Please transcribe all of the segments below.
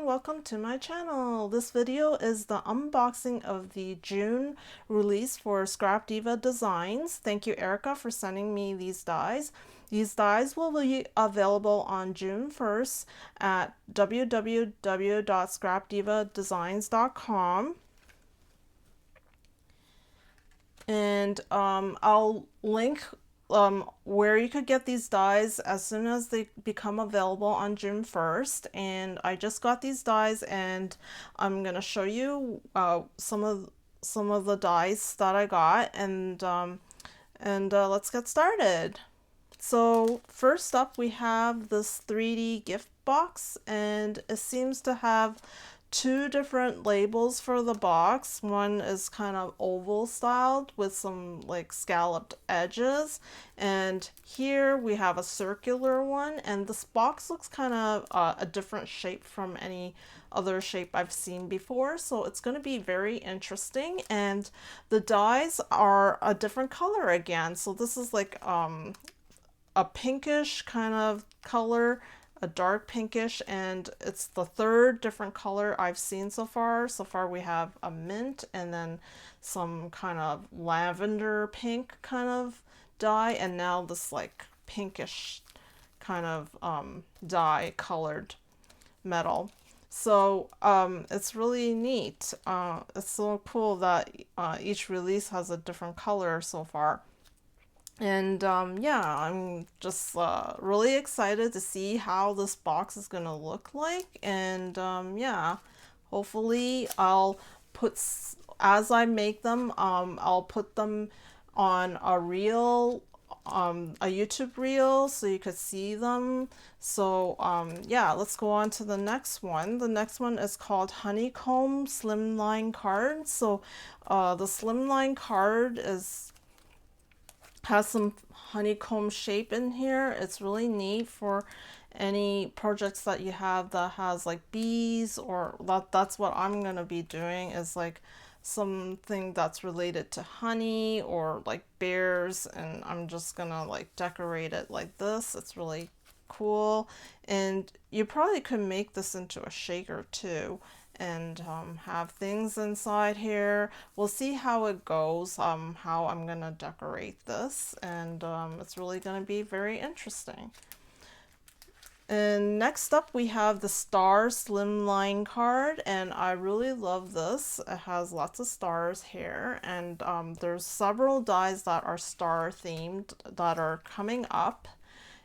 welcome to my channel. This video is the unboxing of the June release for Scrap Diva Designs. Thank you, Erica, for sending me these dies. These dies will be available on June 1st at www.scrapdivadesigns.com. And I'll link where you could get these dies as soon as they become available on June 1st. And I just got these dies, and I'm gonna show you some of the dies that I got, and let's get started. So first up, we have this 3D gift box, and it seems to have two different labels for the box. One is kind of oval styled with some like scalloped edges, and here we have a circular one, and this box looks kind of a different shape from any other shape I've seen before, so it's going to be very interesting. And the dies are a different color again, so this is like a pinkish kind of color, a dark pinkish, and it's the third different color I've seen so far. So far we have a mint, and then some kind of lavender pink kind of dye, and now this like pinkish kind of dye colored metal. So it's really neat. It's so cool that each release has a different color so far. And yeah, I'm just really excited to see how this box is gonna look like. And yeah, hopefully I'll put, as I make them, I'll put them on a reel, a YouTube reel, so you could see them. So yeah, let's go on to the next one. The next one is called Honeycomb Slimline card. So the slimline card has some honeycomb shape in here. It's really neat for any projects that you have that has like bees, or that's what I'm gonna be doing, is like something that's related to honey or like bears, and I'm just gonna like decorate it like this. It's really cool, and you probably could make this into a shaker too, and have things inside here. We'll see how it goes, how I'm gonna decorate this, and it's really gonna be very interesting. And next up we have the Star Slimline card, and I really love this. It has lots of stars here, and there's several dies that are star themed that are coming up.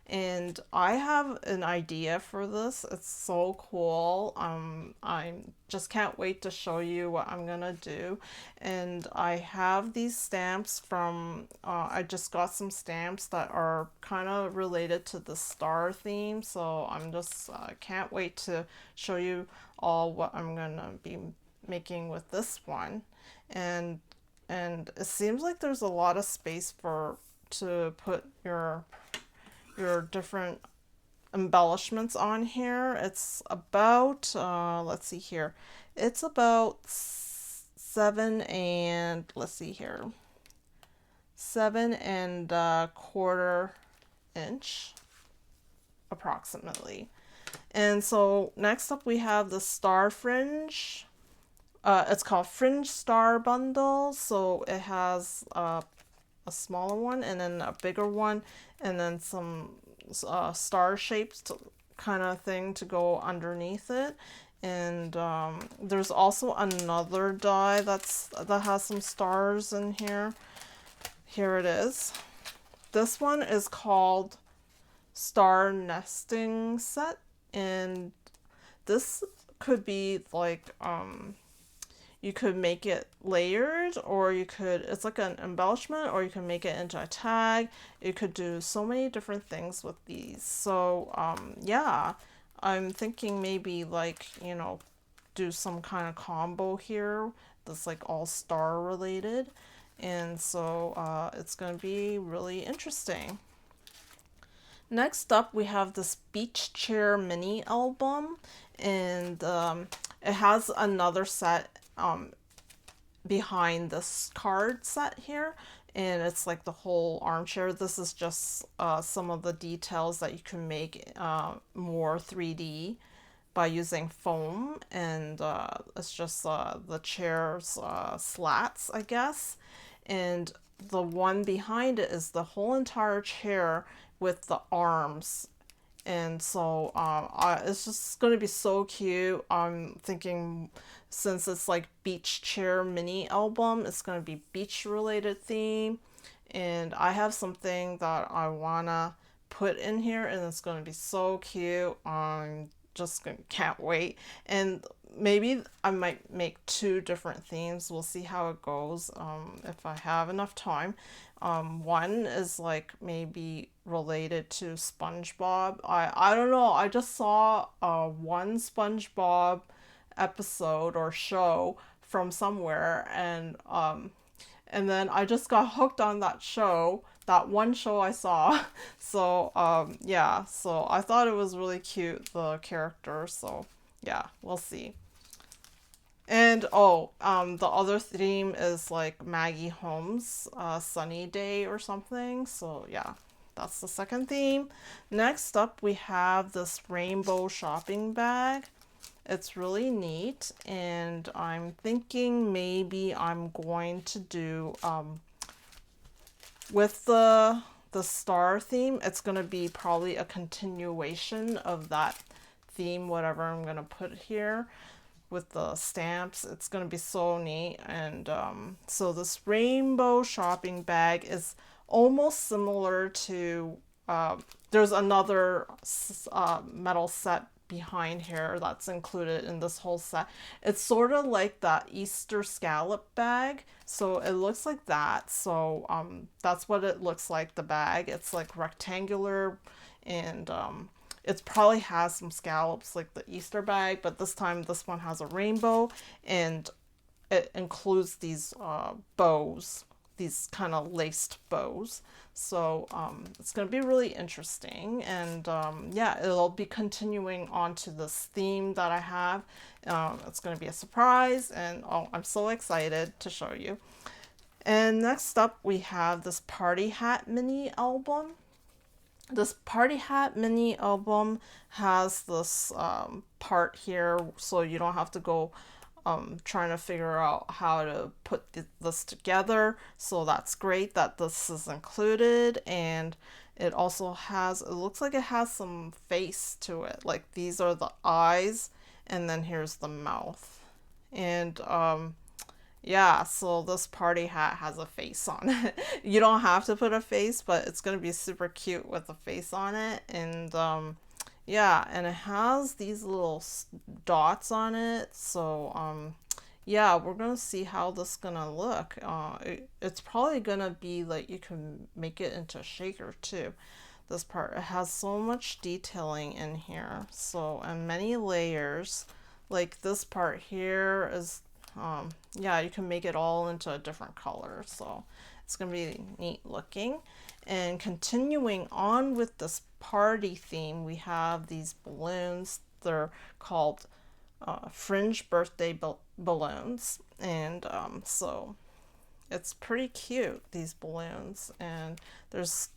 And I have an idea for this. It's so cool. I just can't wait to show you what I'm gonna do. And I have these stamps from, I just got some stamps that are kind of related to the star theme. So I'm just, can't wait to show you all what I'm gonna be making with this one. And it seems like there's a lot of space to put your different embellishments on here. It's about let's see here, it's about 7.25 inch approximately. And so next up we have the star fringe. It's called Fringe Star Bundle. So it has a smaller one, and then a bigger one, and then some star shaped kind of thing to go underneath it. And there's also another die that has some stars in here. Here it is. This one is called Star Nesting Set, and this could be like you could make it layered, or you could, it's like an embellishment, or you can make it into a tag. You could do so many different things with these. So yeah, I'm thinking maybe like, you know, do some kind of combo here that's like all star related. And so it's going to be really interesting. Next up we have this beach chair mini album, and it has another set behind this card set here, and it's like the whole armchair. This is just some of the details that you can make more 3D by using foam, and it's just the chair's slats, I guess. And the one behind it is the whole entire chair with the arms. And so it's just going to be so cute. I'm thinking, since it's like beach chair mini album, it's going to be beach related theme. And I have something that I want to put in here, and it's going to be so cute. I'm just can't wait. And maybe I might make two different themes. We'll see how it goes, if I have enough time. One is like maybe related to SpongeBob. I don't know. I just saw one SpongeBob episode or show from somewhere, and then I just got hooked on that show, that one show I saw. So yeah, so I thought it was really cute, the character. So yeah, we'll see. And oh, the other theme is like Maggie Holmes, Sunny Day or something. So yeah, that's the second theme. Next up, we have this rainbow shopping bag. It's really neat, and I'm thinking maybe I'm going to do with the star theme. It's going to be probably a continuation of that theme, whatever I'm going to put here with the stamps. It's going to be so neat. And so this rainbow shopping bag is almost similar to there's another metal set behind here that's included in this whole set. It's sort of like that Easter scallop bag, so it looks like that. So that's what it looks like, the bag. It's like rectangular, and it probably has some scallops like the Easter bag, but this time this one has a rainbow, and it includes these bows, these kind of laced bows. So it's going to be really interesting, and yeah, it'll be continuing on to this theme that I have. It's going to be a surprise, and oh, I'm so excited to show you. And next up, we have this party hat mini album. This party hat mini album has this part here, so you don't have to go trying to figure out how to put this together. So that's great that this is included. And it also has, it looks like it has some face to it. Like these are the eyes, and then here's the mouth. And yeah, so this party hat has a face on it. You don't have to put a face, but it's going to be super cute with a face on it. And yeah, and it has these little dots on it. So yeah, we're going to see how this is going to look. It's probably going to be like, you can make it into a shaker too. This part, it has so much detailing in here. So, and many layers. Like this part here is yeah, you can make it all into a different color, so it's gonna be neat looking. And continuing on with this party theme, we have these balloons. They're called Fringed birthday balloons, and so it's pretty cute, these balloons. And there's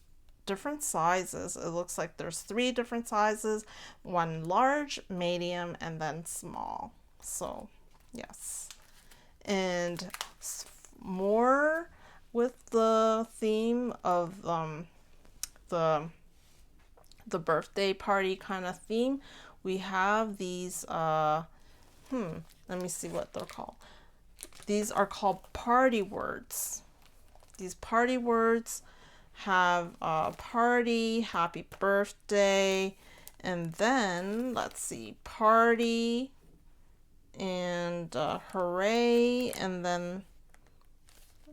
different sizes. It looks like there's 3 different sizes, one large, medium, and then small. So yes. And more with the theme of the birthday party kind of theme, we have these let me see what they're called. These are called party words. These party words have party, happy birthday, and then let's see, party, and hooray, and then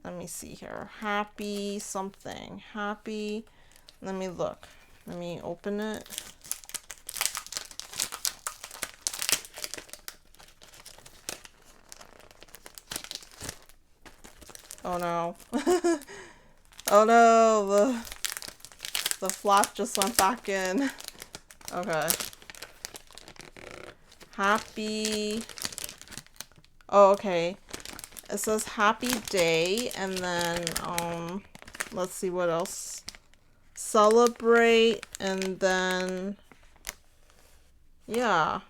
let me see here, happy something, happy, let me look, let me open it. Oh no. Oh no, the flap just went back in. Okay. Happy. Oh, okay. It says happy day, and then let's see what else. Celebrate, and then yeah.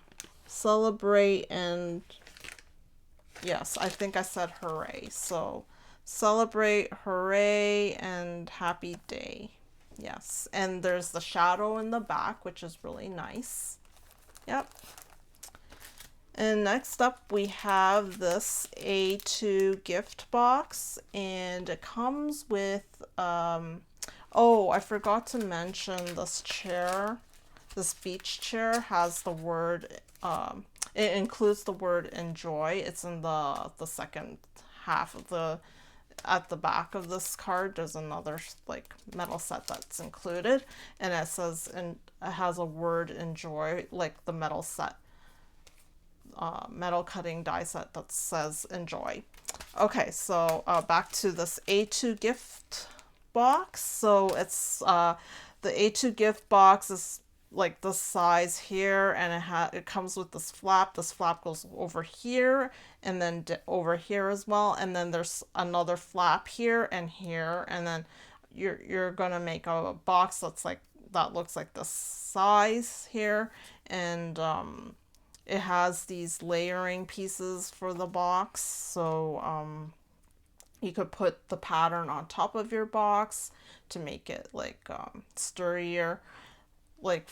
celebrate and, yes, I think I said hooray. So celebrate, hooray, and happy day. Yes, and there's the shadow in the back, which is really nice. Yep. And next up we have this A2 gift box, and it comes with, oh, I forgot to mention this chair. This beach chair has the word, it includes the word enjoy. It's in the second half of the, at the back of this card, there's another like metal set that's included, and it says, and it has a word enjoy, like the metal set, metal cutting die set that says enjoy. Okay, so back to this A2 gift box. So it's the A2 gift box is like this size here, and it comes with this flap. This flap goes over here and then over here as well, and then there's another flap here, and then you're gonna make a box that's like, that looks like this size here, and it has these layering pieces for the box, so you could put the pattern on top of your box to make it like sturdier. Like,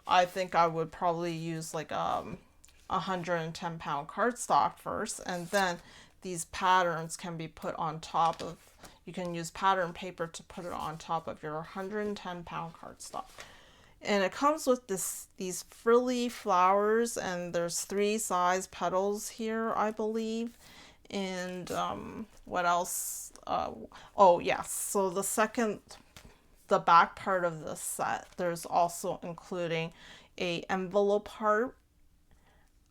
I think I would probably use like 110-pound cardstock first, and then these patterns can be put on top of, you can use pattern paper to put it on top of your 110-pound cardstock. And it comes with these frilly flowers, and there's 3 size petals here, I believe. And what else? Oh yes, so the back part of this set, there's also including a envelope heart.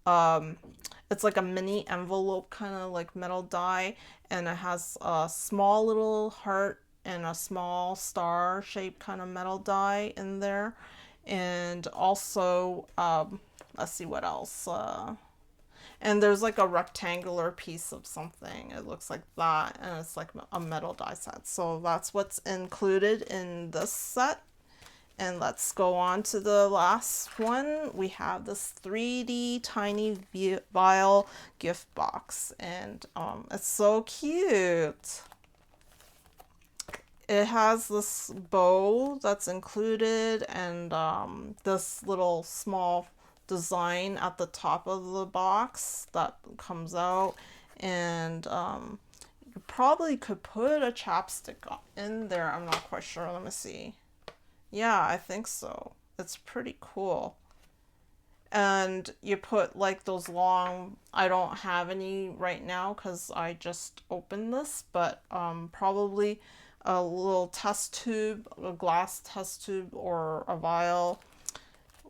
It's like a mini envelope kind of like metal die, and it has a small little heart and a small star shaped kind of metal die in there. And also, let's see what else. And there's like a rectangular piece of something. It looks like that, and it's like a metal die set. So that's what's included in this set. And let's go on to the last one. We have this 3D tiny Vial gift box, and it's so cute. It has this bow that's included, and this little small design at the top of the box that comes out, and you probably could put a chapstick in there. I'm not quite sure. Let me see. Yeah, I think so. It's pretty cool. And you put like those long, I don't have any right now because I just opened this, but probably a little test tube, a glass test tube, or a vial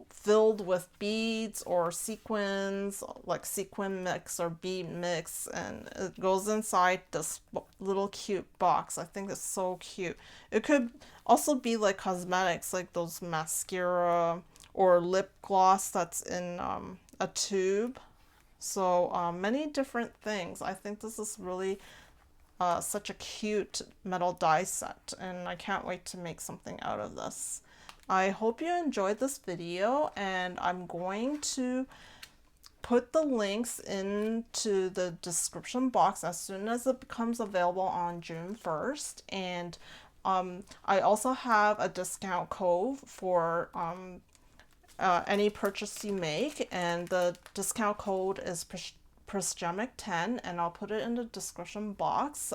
filled with beads or sequins, like sequin mix or bead mix, and it goes inside this little cute box. I think it's so cute. It could also be like cosmetics, like those mascara or lip gloss that's in a tube. So many different things. I think this is really such a cute metal die set, and I can't wait to make something out of this. I hope you enjoyed this video, and I'm going to put the links into the description box as soon as it becomes available on June 1st. And I also have a discount code for any purchase you make, and the discount code is prisgemicinc, and I'll put it in the description box.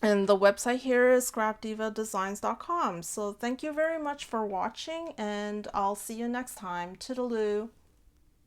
And the website here is scrapdivadesigns.com. So thank you very much for watching, and I'll see you next time. Toodaloo.